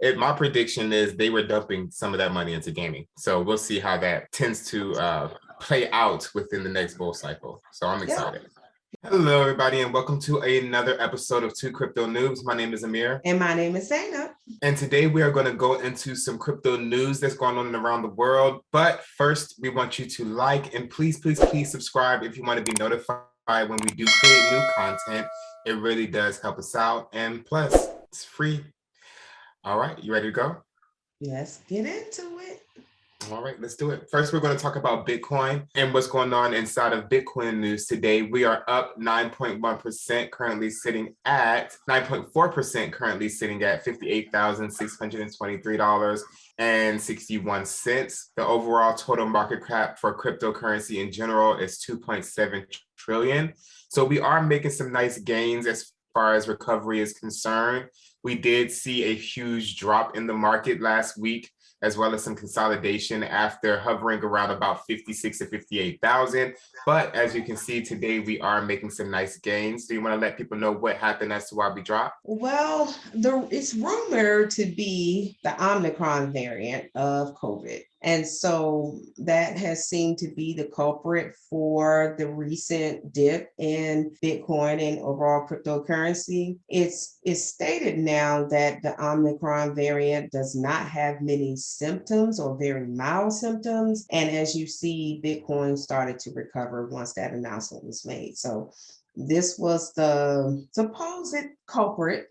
My prediction is they were dumping some of that money into gaming. So we'll see how that tends to play out within the next bull cycle. So I'm excited. Hello, everybody, and welcome to another episode of Two Crypto Noobs. My name is Amir. And my name is Zaina. And today we are going to go into some crypto news that's going on around the world. But first, we want you to like and please subscribe if you want to be notified when we do create new content. It really does help us out. And plus, it's free. All right, you ready to go? Let's get into it. All right, let's do it. First, we're going to talk about Bitcoin and what's going on inside of Bitcoin news today. We are up 9.1%, currently sitting at 9.4%, currently sitting at $58,623.61. The overall total market cap for cryptocurrency in general is 2.7 trillion. So we are making some nice gains as far as recovery is concerned. We did see a huge drop in the market last week, as well as some consolidation after hovering around about 56 to 58,000. But as you can see today, we are making some nice gains. Do you want to let people know what happened as to why we dropped? Well, it's rumored to be the Omnicron variant of COVID. And so that has seemed to be the culprit for the recent dip in Bitcoin and overall cryptocurrency. It's stated now that the Omnicron variant does not have many symptoms or very mild symptoms. And as you see, Bitcoin started to recover once that announcement was made. So this was the supposed culprit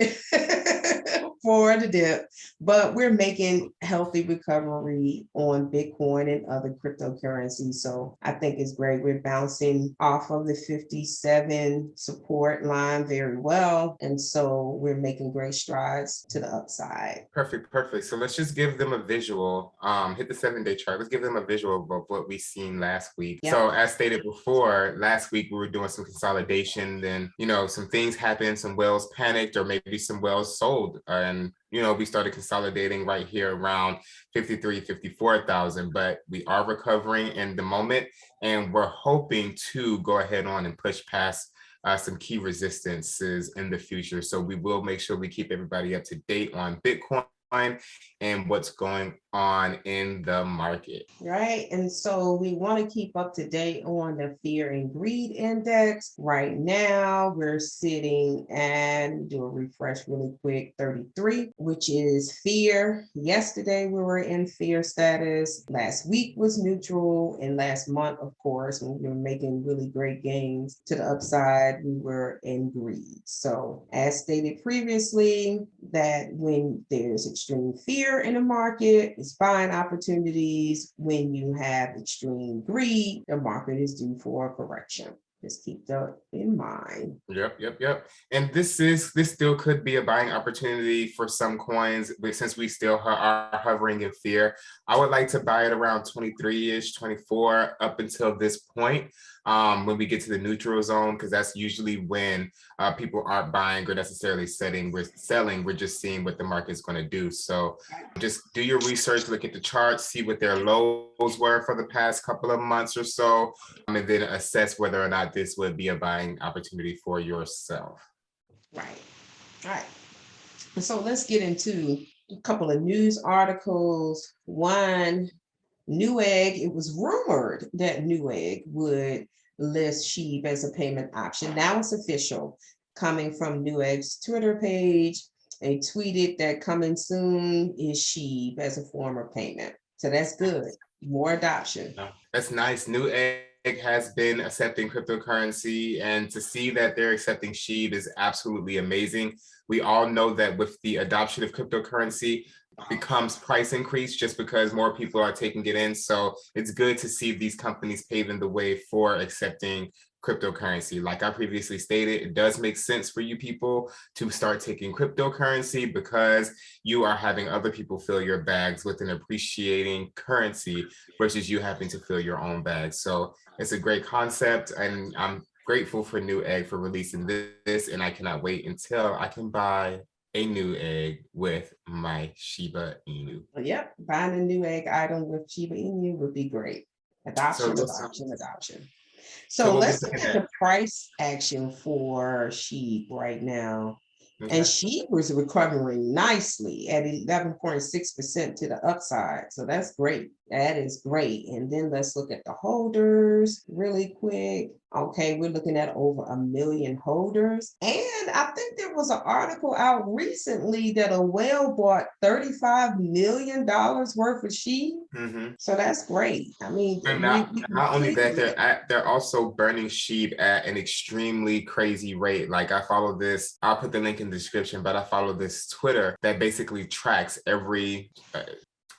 for the dip, but we're making healthy recovery on Bitcoin and other cryptocurrencies. So I think it's great. We're bouncing off of the 57 support line very well. And so we're making great strides to the upside. Perfect. So let's just give them a visual. Hit the 7-day chart. Let's give them a visual of what we seen last week. Yep. So as stated before, last week we were doing some consolidation. Then, some things happened. Some whales panicked, or maybe some whales sold. And we started consolidating right here around 53, 54,000, but we are recovering in the moment, and we're hoping to go ahead on and push past some key resistances in the future. So we will make sure we keep everybody up to date on Bitcoin and what's going on in the market. Right. And so we want to keep up to date on the fear and greed index. Right now, we're sitting and do a refresh really quick, 33, which is fear. Yesterday, we were in fear status. Last week was neutral. And last month, of course, when we were making really great gains to the upside, we were in greed. So as stated previously, that when there's extreme fear in the market, it's buying opportunities. When you have extreme greed, the market is due for a correction. Just keep that in mind. Yep. And this still could be a buying opportunity for some coins, but since we still are hovering in fear, I would like to buy it around 23-ish, 24 up until this point. When we get to the neutral zone, because that's usually when people aren't buying or necessarily selling. We're just seeing what the market's going to do. So just do your research, look at the charts, see what their lows were for the past couple of months or so, and then assess whether or not this would be a buying opportunity for yourself. Right. All right. So let's get into a couple of news articles. One, Newegg, it was rumored that Newegg would list Shib as a payment option. Now it's official, coming from Newegg's Twitter page. They tweeted that coming soon is Shib as a form of payment. So that's good. More adoption. That's nice. Newegg has been accepting cryptocurrency, and to see that they're accepting Shib is absolutely amazing. We all know that with the adoption of cryptocurrency becomes price increase just because more people are taking it in. So it's good to see these companies paving the way for accepting cryptocurrency. Like I previously stated, it does make sense for you people to start taking cryptocurrency because you are having other people fill your bags with an appreciating currency versus you having to fill your own bag. So it's a great concept, and I'm grateful for Newegg for releasing this, and I cannot wait until I can buy a Newegg with my Shiba Inu. Yep, buying a Newegg item with Shiba Inu would be great. Adoption. So let's look at the price action for Shib right now. And Okay. she was recovering nicely at 11.6% to the upside. So that's great. That is great. And then let's look at the holders really quick. Okay, we're looking at over 1 million holders. And I think there was an article out recently that a whale bought $35 million worth of Shib. Mm-hmm. So that's great. I mean, And we not only that, completely. they're also burning sheep at an extremely crazy rate. Like I follow this, I'll put the link in the description, but I follow this Twitter that basically tracks every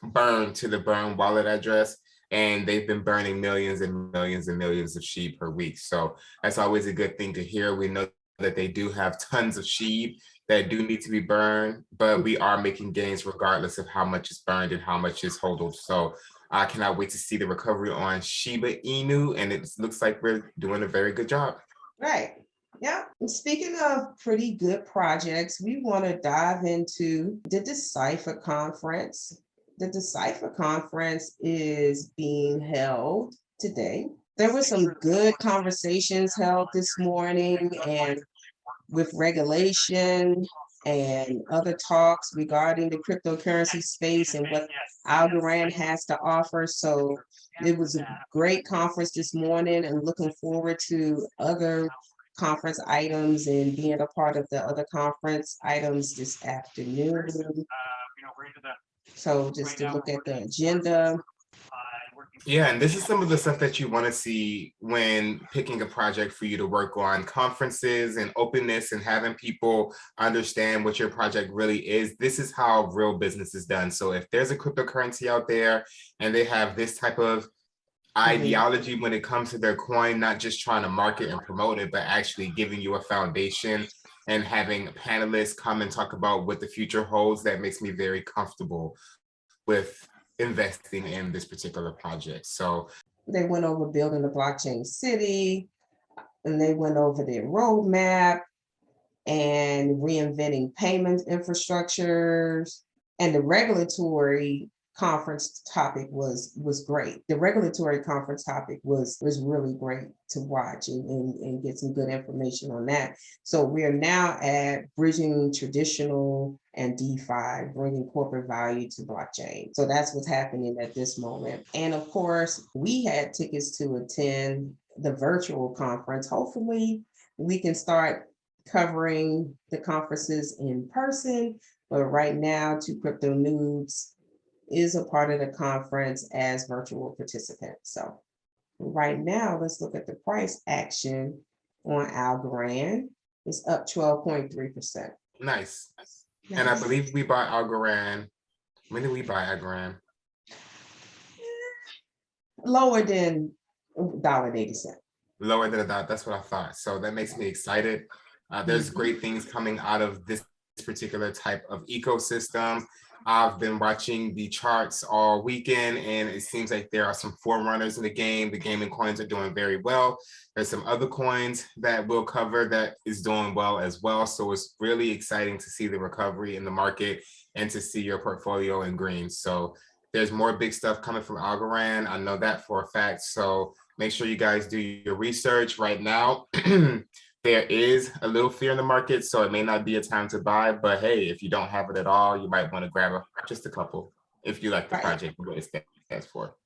burn to the burn wallet address. And they've been burning millions and millions and millions of sheep per week. So that's always a good thing to hear. We know that they do have tons of sheep that do need to be burned, but we are making gains regardless of how much is burned and how much is hodled. So I cannot wait to see the recovery on Shiba Inu, and it looks like we're doing a very good job. Right. Yeah. And speaking of pretty good projects, we want to dive into the Decipher Conference. The Decipher Conference is being held today. There were some good conversations held this morning, and with regulation and other talks regarding the cryptocurrency space and what Algorand has to offer. So it was a great conference this morning, and looking forward to other conference items and being a part of the other conference items this afternoon. So just to look at the agenda. Yeah, and this is some of the stuff that you want to see when picking a project for you to work on: conferences and openness and having people understand what your project really is. This is how real business is done. So if there's a cryptocurrency out there and they have this type of ideology when it comes to their coin, not just trying to market and promote it, but actually giving you a foundation and having panelists come and talk about what the future holds, that makes me very comfortable with investing in this particular project. So they went over building a blockchain city, and they went over their roadmap and reinventing payment infrastructures. And the regulatory conference topic was great. The regulatory conference topic was really great to watch and get some good information on that. So we're now at bridging traditional and DeFi, bringing corporate value to blockchain. So that's what's happening at this moment. And of course, we had tickets to attend the virtual conference. Hopefully, we can start covering the conferences in person, but right now, Two Crypto Noobs is a part of the conference as virtual participants. So right now, let's look at the price action on Algorand. It's up 12.3%. nice. Nice. And I believe we buy Algorand. When did we buy Algorand? Lower than $1.80. Lower than that. That's what I thought. So that makes me excited. There's great things coming out of this particular type of ecosystem. I've been watching the charts all weekend, and it seems like there are some forerunners in the game. The gaming coins are doing very well. There's some other coins that we'll cover that is doing well as well. So it's really exciting to see the recovery in the market and to see your portfolio in green. So there's more big stuff coming from Algorand. I know that for a fact. So make sure you guys do your research right now. There is a little fear in the market, so it may not be a time to buy, but hey, if you don't have it at all, you might want to grab just a couple if you like the project and what it stands for.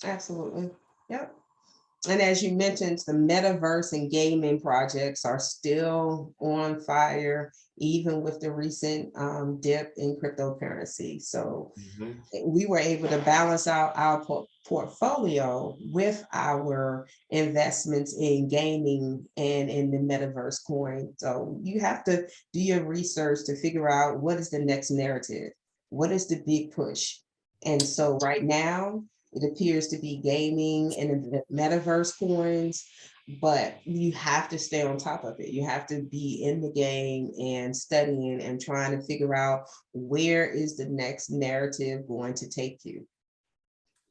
Absolutely. Yep. And as you mentioned, the metaverse and gaming projects are still on fire, even with the recent dip in cryptocurrency. So we were able to balance out our portfolio with our investments in gaming and in the metaverse coin. So you have to do your research to figure out what is the next narrative, what is the big push. And so right now, it appears to be gaming and the metaverse coins, but you have to stay on top of it. You have to be in the game and studying and trying to figure out where is the next narrative going to take you.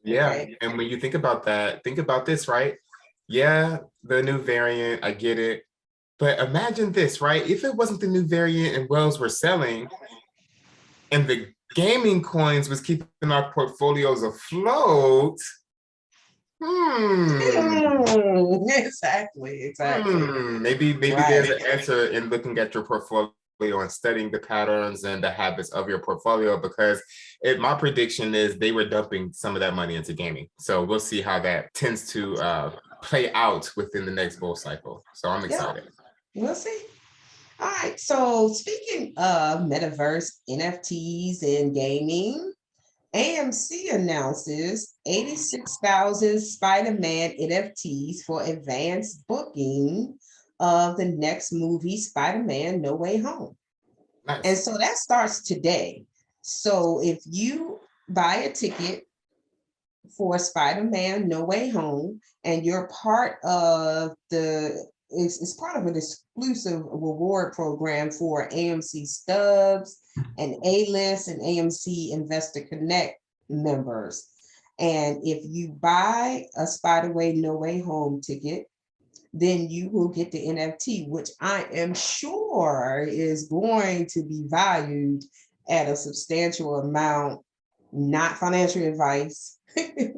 Yeah, Okay. and when you think about that, think about this, right? Yeah, the new variant, I get it. But imagine this, right? If it wasn't the new variant and whales were selling and the gaming coins was keeping our portfolios afloat. Exactly. Maybe Right. there's an answer in looking at your portfolio and studying the patterns and the habits of your portfolio, because my prediction is they were dumping some of that money into gaming. So we'll see how that tends to play out within the next bull cycle. So I'm excited. We'll see. All right. So speaking of metaverse, NFTs, and gaming, AMC announces 86,000 Spider-Man NFTs for advanced booking of the next movie, Spider-Man No Way Home. Nice. And so that starts today. So if you buy a ticket for Spider-Man No Way Home and you're part of it's part of an exclusive reward program for AMC Stubs and A-List and AMC Investor Connect members. And if you buy a Spider-Man No Way Home ticket, then you will get the NFT, which I am sure is going to be valued at a substantial amount, not financial advice,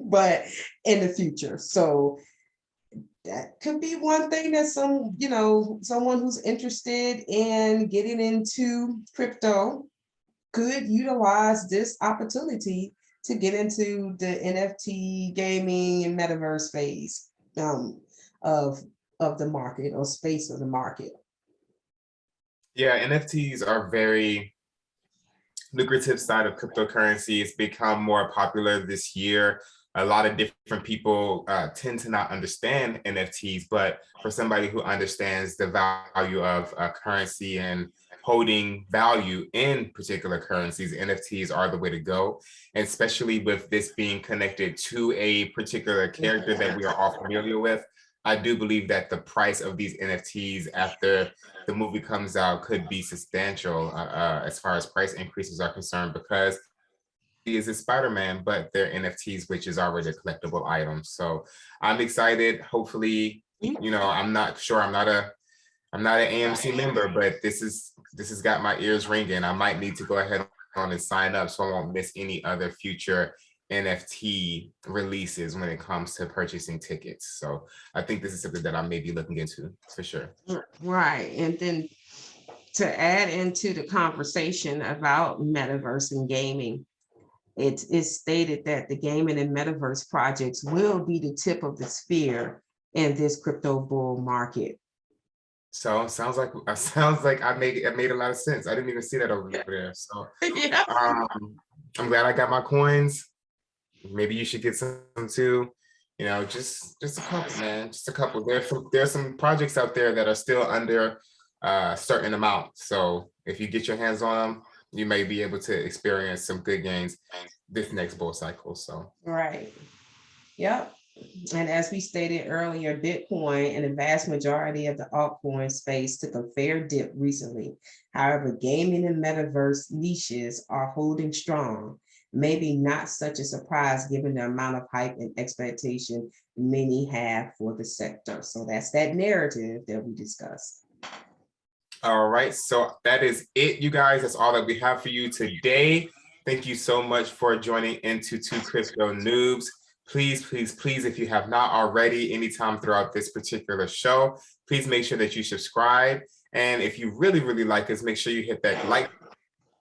but in the future. So that could be one thing that someone who's interested in getting into crypto could utilize this opportunity to get into the NFT gaming and metaverse phase of the market or space of the market. Yeah, NFTs are very lucrative side of cryptocurrency. It's become more popular this year. A lot of different people tend to not understand NFTs, but for somebody who understands the value of currency and holding value in particular currencies, NFTs are the way to go. And especially with this being connected to a particular character that we are all familiar with, I do believe that the price of these NFTs after the movie comes out could be substantial as far as price increases are concerned, because is a Spider-Man, but they're NFTs, which is already a collectible item. So I'm excited. Hopefully, I'm not sure. I'm not an AMC member, but this has got my ears ringing. I might need to go ahead on and sign up so I won't miss any other future NFT releases when it comes to purchasing tickets. So I think this is something that I may be looking into for sure. Right. And then to add into the conversation about metaverse and gaming, it is stated that the gaming and metaverse projects will be the tip of the spear in this crypto bull market. So sounds like I made a lot of sense. I didn't even see that over there. So Yeah. I'm glad I got my coins. Maybe you should get some too. Just a couple, man. Just a couple. There's some projects out there that are still under a certain amount. So if you get your hands on them, you may be able to experience some good gains this next bull cycle. So Right. Yep. And as we stated earlier, Bitcoin and the vast majority of the altcoin space took a fair dip recently. However, gaming and metaverse niches are holding strong. Maybe not such a surprise given the amount of hype and expectation many have for the sector. So that's that narrative that we discussed. All right, so that is it, you guys. That's all that we have for you today. Thank you so much for joining into Two Crypto Noobs. Please, please, please, if you have not already, anytime throughout this particular show, please make sure that you subscribe. And if you really, really like us, make sure you hit that like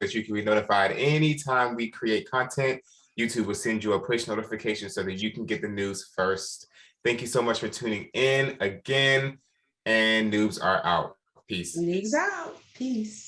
that you can be notified anytime we create content. YouTube will send you a push notification so that you can get the news first. Thank you so much for tuning in again, and noobs are out. Peace. Noobs out. Peace.